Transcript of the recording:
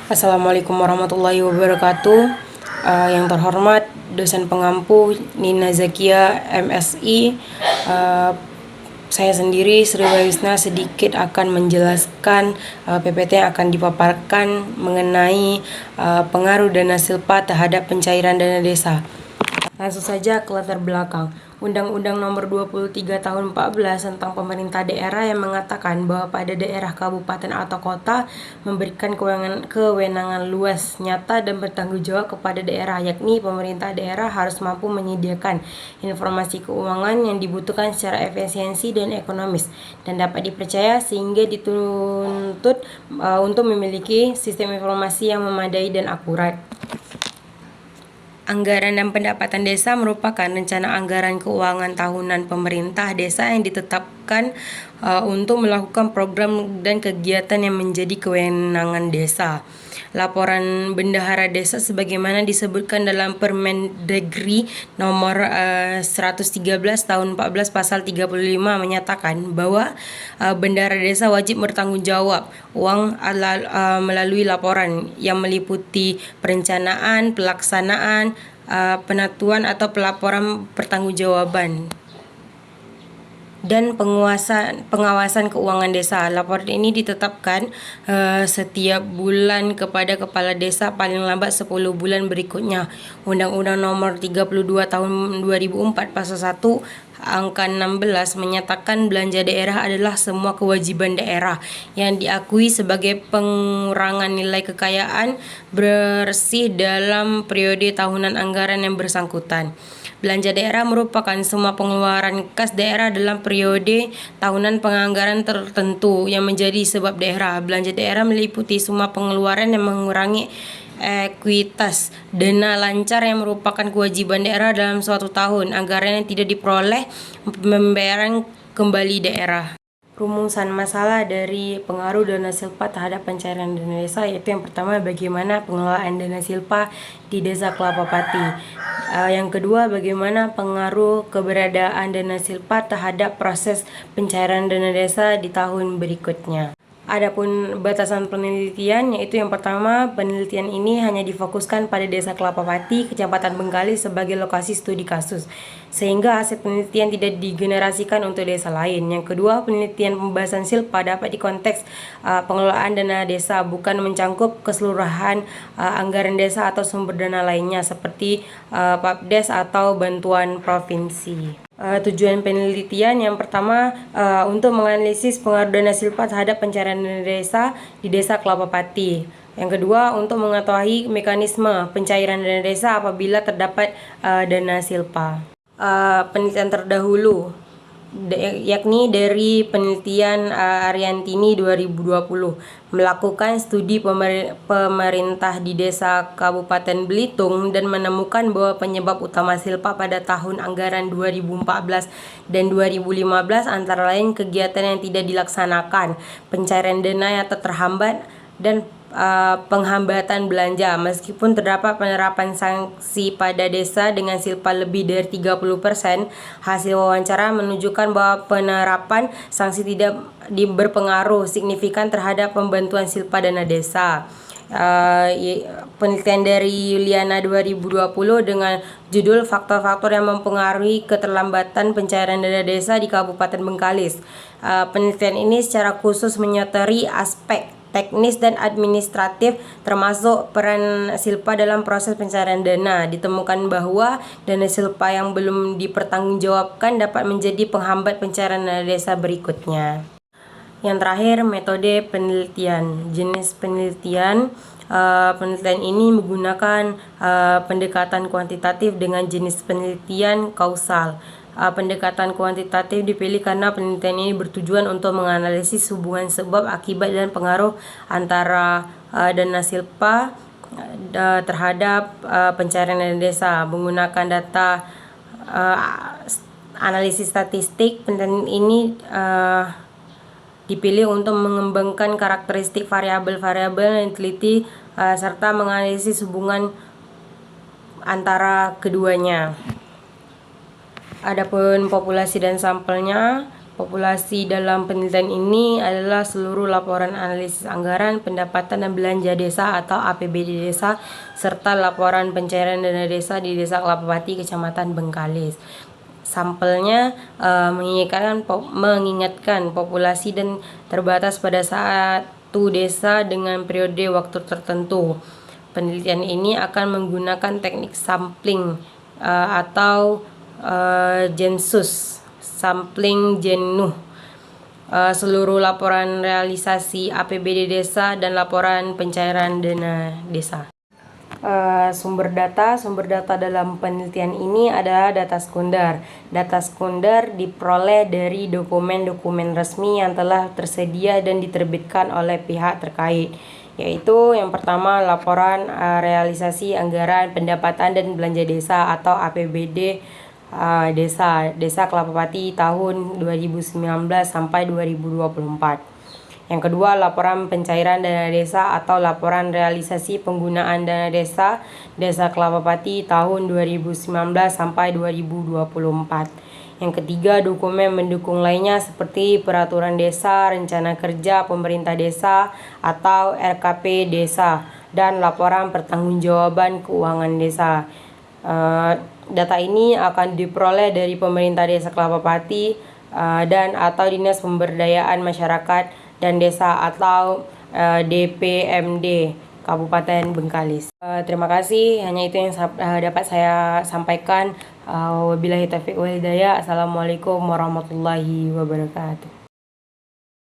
Assalamualaikum warahmatullahi wabarakatuh. Yang terhormat dosen pengampu Nina Zakia MSI, saya sendiri Sri Wahyusna sedikit akan menjelaskan PPT yang akan dipaparkan mengenai pengaruh dana silpa terhadap pencairan dana desa. Langsung saja ke latar belakang. Undang-Undang Nomor 23 Tahun 14 tentang pemerintah daerah yang mengatakan bahwa pada daerah, kabupaten atau kota memberikan kewenangan luas, nyata dan bertanggung jawab kepada daerah, yakni pemerintah daerah harus mampu menyediakan informasi keuangan yang dibutuhkan secara efisiensi dan ekonomis dan dapat dipercaya sehingga dituntut untuk memiliki sistem informasi yang memadai dan akurat. Anggaran dan pendapatan desa merupakan rencana anggaran keuangan tahunan pemerintah desa yang ditetapkan untuk melakukan program dan kegiatan yang menjadi kewenangan desa. Laporan bendahara desa sebagaimana disebutkan dalam Permendagri nomor 113 tahun 14 pasal 35 menyatakan bahwa bendahara desa wajib bertanggung jawab uang melalui laporan yang meliputi perencanaan, pelaksanaan, penentuan atau pelaporan pertanggungjawaban dan pengawasan keuangan desa. Laporan ini ditetapkan setiap bulan kepada kepala desa paling lambat 10 bulan berikutnya. Undang-Undang Nomor 32 Tahun 2004 Pasal 1 Angka 16 menyatakan belanja daerah adalah semua kewajiban daerah yang diakui sebagai pengurangan nilai kekayaan bersih dalam periode tahunan anggaran yang bersangkutan. Belanja daerah merupakan semua pengeluaran kas daerah dalam periode tahunan penganggaran tertentu yang menjadi sebab daerah. Belanja daerah meliputi semua pengeluaran yang mengurangi ekuitas dana lancar yang merupakan kewajiban daerah dalam suatu tahun. Anggaran yang tidak diperoleh pembayaran kembali daerah. Rumusan masalah dari pengaruh dana silpa terhadap pencairan dana desa, yaitu yang pertama, bagaimana pengelolaan dana silpa di desa Kelapa Pati. Yang kedua, bagaimana pengaruh keberadaan dana silpa terhadap proses pencairan dana desa di tahun berikutnya. Adapun batasan penelitian, yaitu yang pertama, penelitian ini hanya difokuskan pada desa Kelapa Pati, Kecamatan Bengkalis sebagai lokasi studi kasus, sehingga hasil penelitian tidak digenerasikan untuk desa lain. Yang kedua, penelitian pembahasan silpa dapat di konteks pengelolaan dana desa, bukan mencangkup keseluruhan anggaran desa atau sumber dana lainnya seperti Papdes atau bantuan provinsi. Tujuan penelitian yang pertama untuk menganalisis pengaruh dana silpa terhadap pencairan dana desa di desa Kelapa Pati. Yang kedua, untuk mengetahui mekanisme pencairan dana desa apabila terdapat dana silpa. Penelitian terdahulu yakni dari penelitian Ariantini 2020 melakukan studi pemerintah di desa Kabupaten Belitung dan menemukan bahwa penyebab utama silpa pada tahun anggaran 2014 dan 2015 antara lain kegiatan yang tidak dilaksanakan, pencairan dana yang terhambat, dan penghambatan belanja. Meskipun terdapat penerapan sanksi pada desa dengan silpa lebih dari 30%, hasil wawancara menunjukkan bahwa penerapan sanksi tidak berpengaruh signifikan terhadap pembantuan silpa dana desa. Penelitian dari Yuliana 2020 dengan judul Faktor-faktor yang mempengaruhi keterlambatan pencairan dana desa di Kabupaten Bengkalis. Penelitian ini secara khusus menyetari aspek teknis dan administratif termasuk peran silpa dalam proses pencairan dana. Ditemukan bahwa dana silpa yang belum dipertanggungjawabkan dapat menjadi penghambat pencairan dana desa berikutnya. Yang terakhir, metode penelitian. Jenis penelitian. Penelitian ini menggunakan pendekatan kuantitatif dengan jenis penelitian kausal. Pendekatan kuantitatif dipilih karena penelitian ini bertujuan untuk menganalisis hubungan sebab, akibat, dan pengaruh antara dana silpa terhadap pencairan dana desa menggunakan data analisis statistik. Penelitian ini dipilih untuk mengembangkan karakteristik variabel-variabel yang diteliti serta menganalisis hubungan antara keduanya. Adapun populasi dan sampelnya, Populasi dalam penelitian ini adalah seluruh laporan analisis anggaran, pendapatan dan belanja desa atau APBD desa, serta laporan pencairan dana desa di Desa Kelapapati, Kecamatan Bengkalis. Sampelnya mengingatkan populasi dan terbatas pada satu desa dengan periode waktu tertentu. Penelitian ini akan menggunakan teknik sampling atau Gensus, sampling jenuh, seluruh laporan realisasi APBD desa dan laporan pencairan dana desa. Sumber data dalam penelitian ini adalah data sekunder. Data sekunder diperoleh dari dokumen-dokumen resmi yang telah tersedia dan diterbitkan oleh pihak terkait, yaitu yang pertama laporan realisasi anggaran pendapatan dan belanja desa atau APBD Desa Kelapapati tahun 2019 sampai 2024. Yang kedua, laporan pencairan dana desa atau laporan realisasi penggunaan dana desa Desa Kelapapati tahun 2019 sampai 2024. Yang ketiga, dokumen mendukung lainnya seperti peraturan desa, rencana kerja pemerintah desa atau RKP desa, dan laporan pertanggungjawaban keuangan desa. Data ini akan diperoleh dari pemerintah Desa Kelapapati dan atau Dinas Pemberdayaan Masyarakat dan Desa atau DPMD Kabupaten Bengkalis. Terima kasih, hanya itu yang dapat saya sampaikan. Wabillahi taufiq wal hidayah. Assalamualaikum warahmatullahi wabarakatuh.